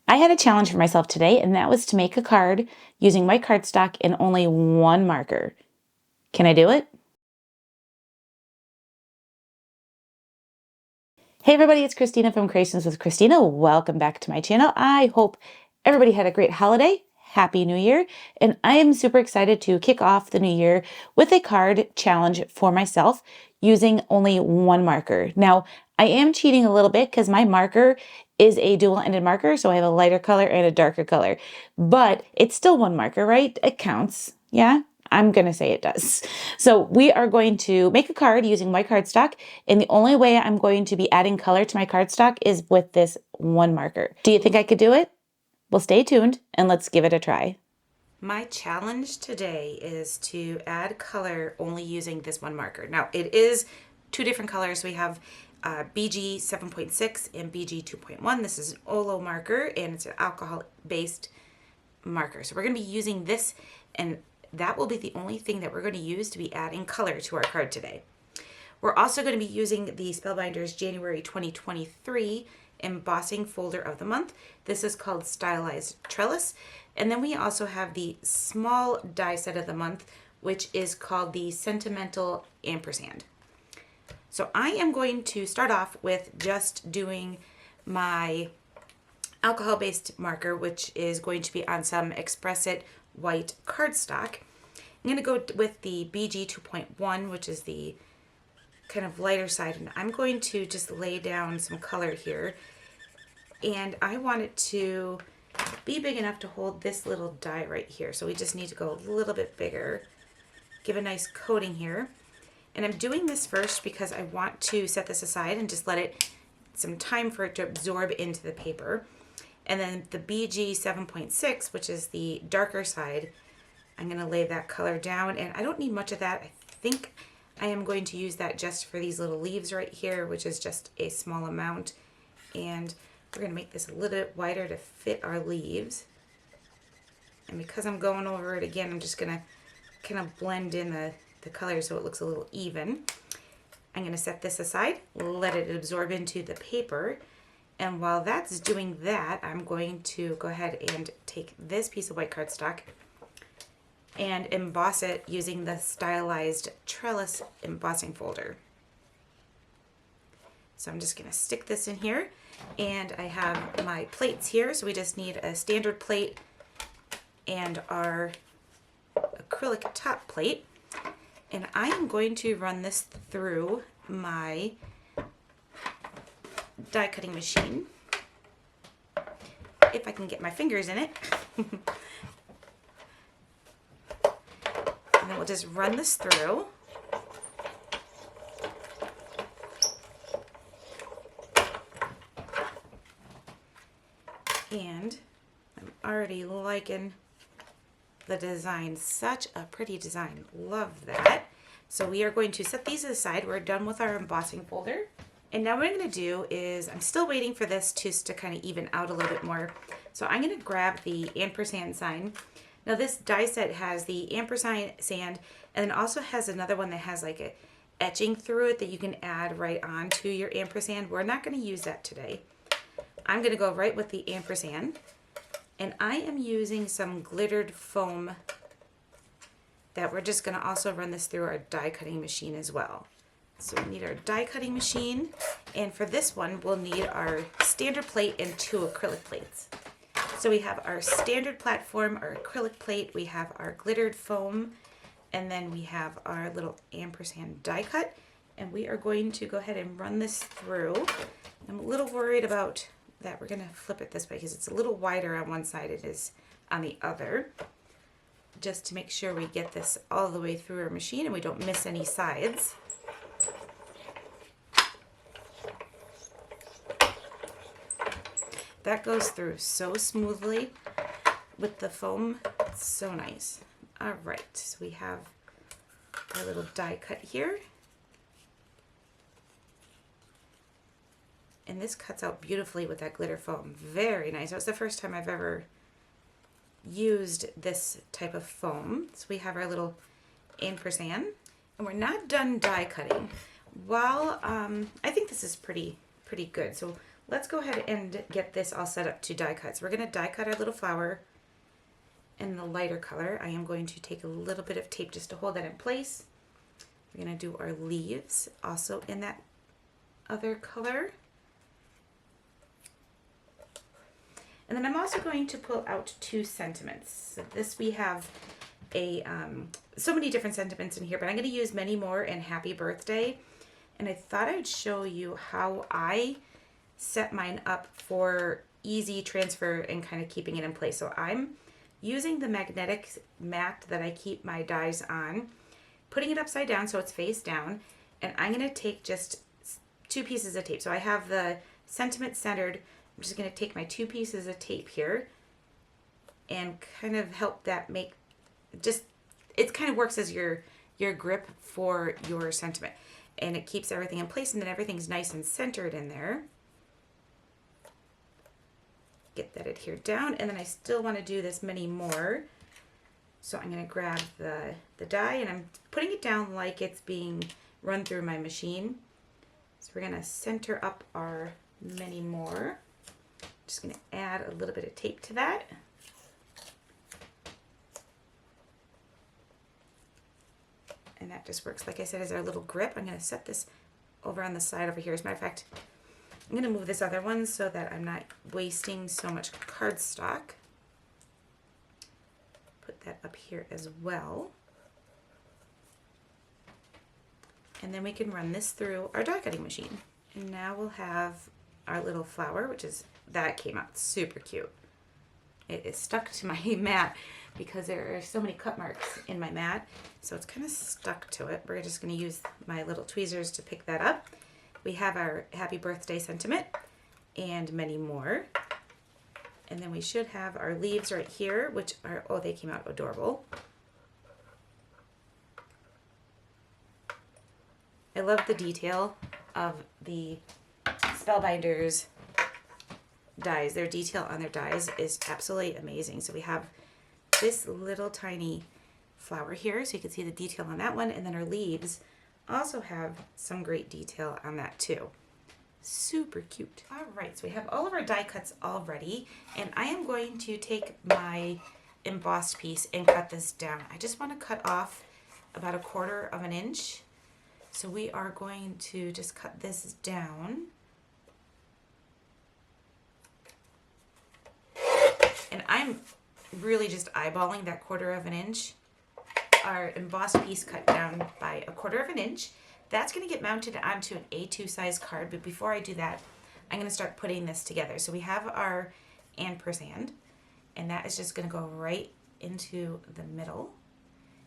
I had a challenge for myself today, and that was to make a card using white cardstock and only one marker. Can I do it? Hey everybody, it's Christina from Creations with Christina. Welcome back to my channel. I hope everybody had a great holiday. Happy New Year. And I am super excited to kick off the new year with a card challenge for myself using only one marker. Now, I am cheating a little bit because my marker is a dual-ended marker, so I have a lighter color and a darker color. But it's still one marker, right? It counts. Yeah? I'm going to say it does. So we are going to make a card using white cardstock, and the only way I'm going to be adding color to my cardstock is with this one marker. Do you think I could do it? Well, stay tuned and let's give it a try. My challenge today is to add color only using this one marker. Now, it is two different colors. We have BG 7.6 and BG 2.1. This is an Olo marker, and it's an alcohol-based marker. So we're going to be using this, and that will be the only thing that we're going to use to be adding color to our card today. We're also going to be using the Spellbinders January 2023 embossing folder of the month. This is called Stylized Trellis. And then we also have the small die set of the month, which is called the Sentimental Ampersand. So I am going to start off with just doing my alcohol-based marker, which is going to be on some Express It white cardstock. I'm going to go with the BG 2.1, which is the kind of lighter side, and I'm going to just lay down some color here, and I want it to be big enough to hold this little die right here. So we just need to go a little bit bigger, give a nice coating here. And I'm doing this first because I want to set this aside and just let it some time for it to absorb into the paper. And then the BG 7.6, which is the darker side, I'm going to lay that color down, and I don't need much of that. I think I am going to use that just for these little leaves right here, which is just a small amount. And we're going to make this a little bit wider to fit our leaves. And because I'm going over it again, I'm just going to kind of blend in the color so it looks a little even. I'm going to set this aside, let it absorb into the paper. And while that's doing that, I'm going to go ahead and take this piece of white cardstock and emboss it using the Stylized Trellis embossing folder. So I'm just going to stick this in here, and I have my plates here. So we just need a standard plate and our acrylic top plate. And I am going to run this through my die cutting machine, if I can get my fingers in it. And then we'll just run this through. And I'm already liking the design. Such a pretty design. Love that. So we are going to set these aside. We're done with our embossing folder. And now what I'm going to do is, I'm still waiting for this to kind of even out a little bit more. So I'm going to grab the ampersand sign. Now this die set has the ampersand and then also has another one that has like a etching through it that you can add right onto your ampersand. We're not going to use that today. I'm going to go right with the ampersand. And I am using some glittered foam that we're just going to also run this through our die cutting machine as well. So we need our die cutting machine, and for this one we'll need our standard plate and two acrylic plates. So we have our standard platform, our acrylic plate, we have our glittered foam, and then we have our little ampersand die cut, and we are going to go ahead and run this through. I'm a little worried about that. We're going to flip it this way because it's a little wider on one side it is on the other, just to make sure we get this all the way through our machine and we don't miss any sides. That goes through so smoothly with the foam. It's so nice. All right, so we have our little die cut here. And this cuts out beautifully with that glitter foam. Very nice. That was the first time I've ever used this type of foam. So we have our little ampersand. And we're not done die cutting. While I think this is pretty good. So let's go ahead and get this all set up to die cut. So we're going to die cut our little flower in the lighter color. I am going to take a little bit of tape just to hold that in place. We're going to do our leaves also in that other color. And then I'm also going to pull out 2 sentiments. So this we have a so many different sentiments in here, but I'm going to use Many More and Happy Birthday. And I thought I'd show you how I set mine up for easy transfer and kind of keeping it in place. So I'm using the magnetic mat that I keep my dies on, putting it upside down so it's face down, and I'm going to take just 2 pieces of tape. So I have the sentiment centered. I'm just going to take my 2 pieces of tape here and kind of help that make just, it kind of works as your grip for your sentiment, and it keeps everything in place, and then everything's nice and centered in there. Get that adhered down, and then I still want to do this Many More. So I'm going to grab the die, and I'm putting it down like it's being run through my machine. So we're going to center up our Many More. Just going to add a little bit of tape to that. And that just works, like I said, as our little grip. I'm going to set this over on the side over here. As a matter of fact, I'm going to move this other one so that I'm not wasting so much cardstock. Put that up here as well. And then we can run this through our die cutting machine. And now we'll have our little flower, that came out super cute. It is stuck to my mat because there are so many cut marks in my mat. So it's kind of stuck to it. We're just going to use my little tweezers to pick that up. We have our Happy Birthday sentiment and Many More. And then we should have our leaves right here, which are, oh, they came out adorable. I love the detail of the Spellbinders dies. Their detail on their dies is absolutely amazing. So we have this little tiny flower here, so you can see the detail on that one, and then our leaves also have some great detail on that too. Super cute. All right, so we have all of our die cuts all ready, and I am going to take my embossed piece and cut this down. I just want to cut off about 1/4 inch. So we are going to just cut this down. And I'm really just eyeballing that 1/4 inch. Our embossed piece cut down by 1/4 inch. That's going to get mounted onto an A2 size card, but before I do that, I'm going to start putting this together. So we have our ampersand, and that is just going to go right into the middle.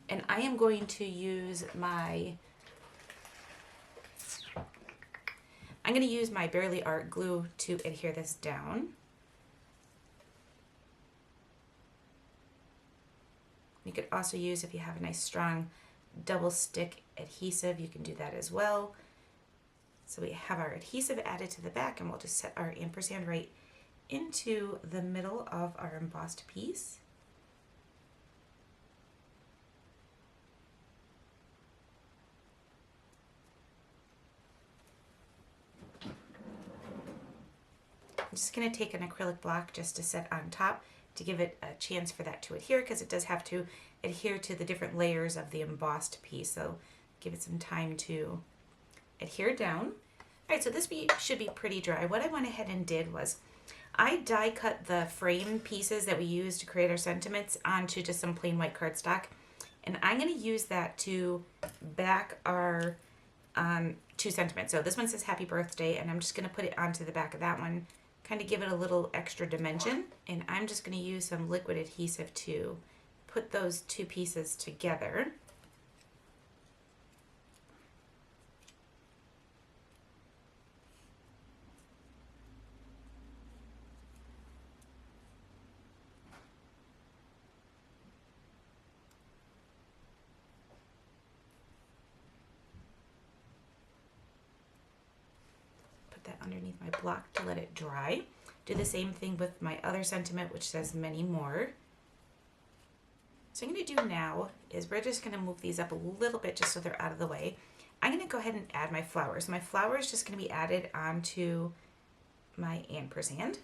And I am going to use my Barely Art glue to adhere this down. You could also use, if you have a nice strong double stick adhesive, you can do that as well. So we have our adhesive added to the back, and we'll just set our ampersand right into the middle of our embossed piece. I'm just going to take an acrylic block just to set on top to give it a chance for that to adhere, because it does have to adhere to the different layers of the embossed piece. So give it some time to adhere down. All right, so this should be pretty dry. What I went ahead and did was I die cut the frame pieces that we use to create our sentiments onto just some plain white cardstock. And I'm going to use that to back our 2 sentiments. So this one says Happy Birthday, and I'm just going to put it onto the back of that one, kind of give it a little extra dimension. And I'm just going to use some liquid adhesive to put those 2 pieces together. That underneath my block to let it dry. Do the same thing with my other sentiment, which says Many More. So what I'm going to do now is we're just going to move these up a little bit just so they're out of the way. I'm going to go ahead and add my flowers. My flower is just going to be added onto my ampersand.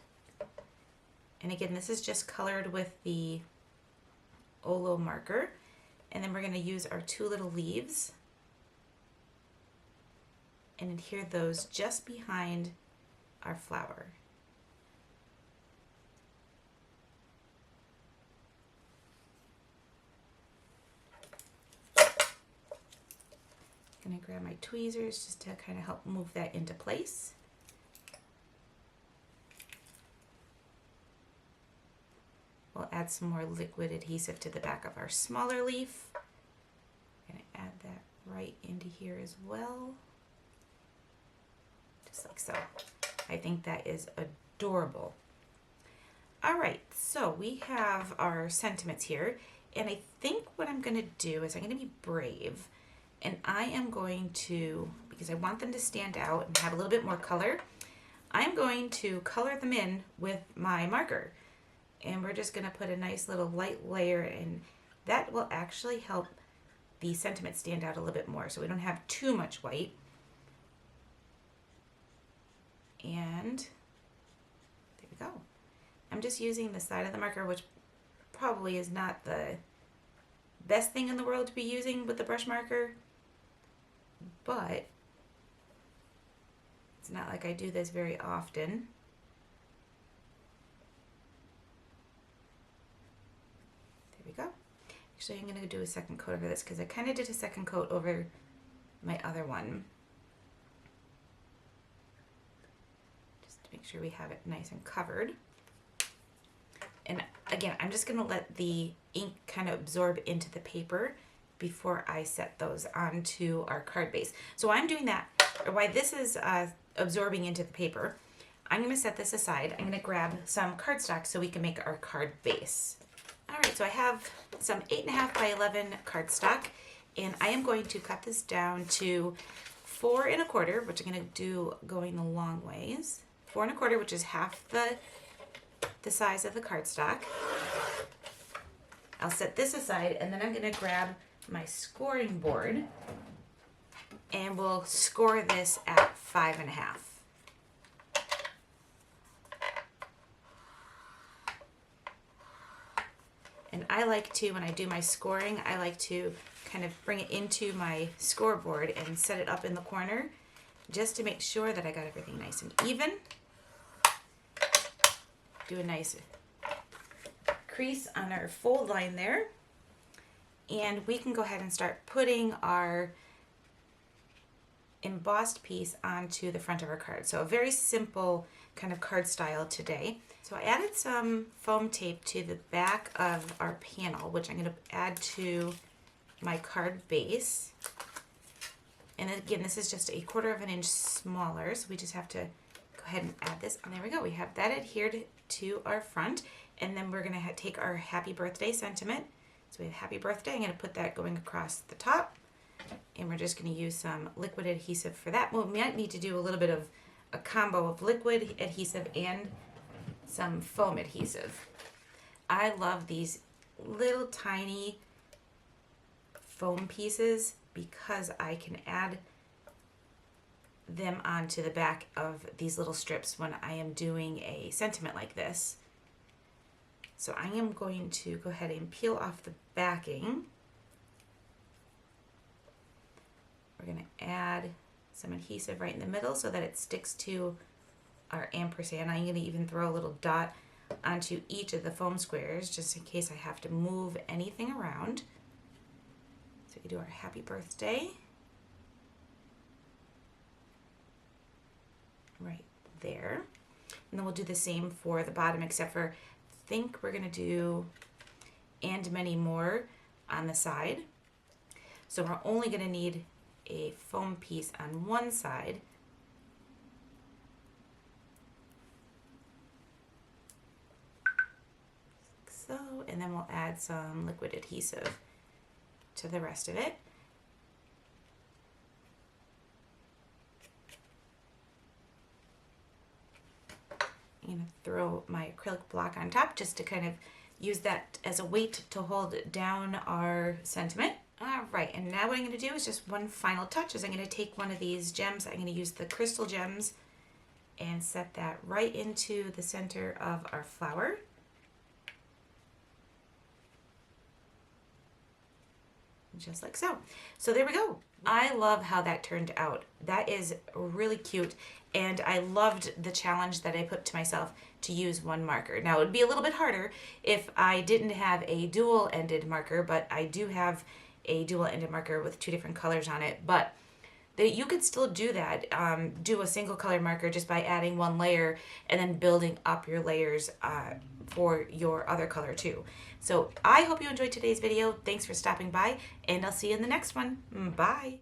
And again, this is just colored with the Olo marker. And then we're going to use our two little leaves and adhere those just behind our flower. I'm going to grab my tweezers just to kind of help move that into place. We'll add some more liquid adhesive to the back of our smaller leaf. I'm going to add that right into here as well. Just like so. I think that is adorable. All right, so we have our sentiments here, and I think what I'm going to do is I'm going to be brave, and I am going to, because I want them to stand out and have a little bit more color, I'm going to color them in with my marker. And we're just going to put a nice little light layer, and that will actually help the sentiment stand out a little bit more so we don't have too much white. And there we go. I'm just using the side of the marker, which probably is not the best thing in the world to be using with the brush marker, but it's not like I do this very often. Go. Actually, I'm going to do a second coat over this because I kind of did a second coat over my other one. Just to make sure we have it nice and covered. And again, I'm just going to let the ink kind of absorb into the paper before I set those onto our card base. So I'm doing that, or why this is absorbing into the paper, I'm going to set this aside. I'm going to grab some cardstock so we can make our card base. All right, so I have some 8.5 by 11 cardstock, and I am going to cut this down to 4 1/4, which I'm going to do going the long ways. 4 1/4, which is half the size of the cardstock. I'll set this aside, and then I'm going to grab my scoring board, and we'll score this at 5.5. And I like to, when I do my scoring, I like to kind of bring it into my scoreboard and set it up in the corner just to make sure that I got everything nice and even. Do a nice crease on our fold line there. And we can go ahead and start putting our embossed piece onto the front of our card. So a very simple kind of card style today. So I added some foam tape to the back of our panel, which I'm going to add to my card base. And again, this is just 1/4 inch smaller, so we just have to go ahead and add this. And there we go. We have that adhered to our front. And then we're going to take our happy birthday sentiment. So we have happy birthday. I'm going to put that going across the top. And we're just going to use some liquid adhesive for that. Well, we might need to do a little bit of a combo of liquid adhesive and some foam adhesive. I love these little tiny foam pieces because I can add them onto the back of these little strips when I am doing a sentiment like this. So I am going to go ahead and peel off the backing. We're going to add some adhesive right in the middle so that it sticks to our ampersand. I'm going to even throw a little dot onto each of the foam squares just in case I have to move anything around. So we do our happy birthday right there. And then we'll do the same for the bottom, except for I think we're going to do and many more on the side. So we're only going to need a foam piece on one side. Like so, and then we'll add some liquid adhesive to the rest of it. I'm going to throw my acrylic block on top just to kind of use that as a weight to hold down our sentiment. All right, and now what I'm going to do is just one final touch is I'm going to take one of these gems. I'm going to use the crystal gems and set that right into the center of our flower. Just like so. So there we go. I love how that turned out. That is really cute, and I loved the challenge that I put to myself to use one marker. Now it would be a little bit harder if I didn't have a dual-ended marker, but I do have a dual-ended marker with 2 different colors on it, but you could still do that. Do a single color marker just by adding 1 layer and then building up your layers for your other color too. So I hope you enjoyed today's video. Thanks for stopping by, and I'll see you in the next one. Bye.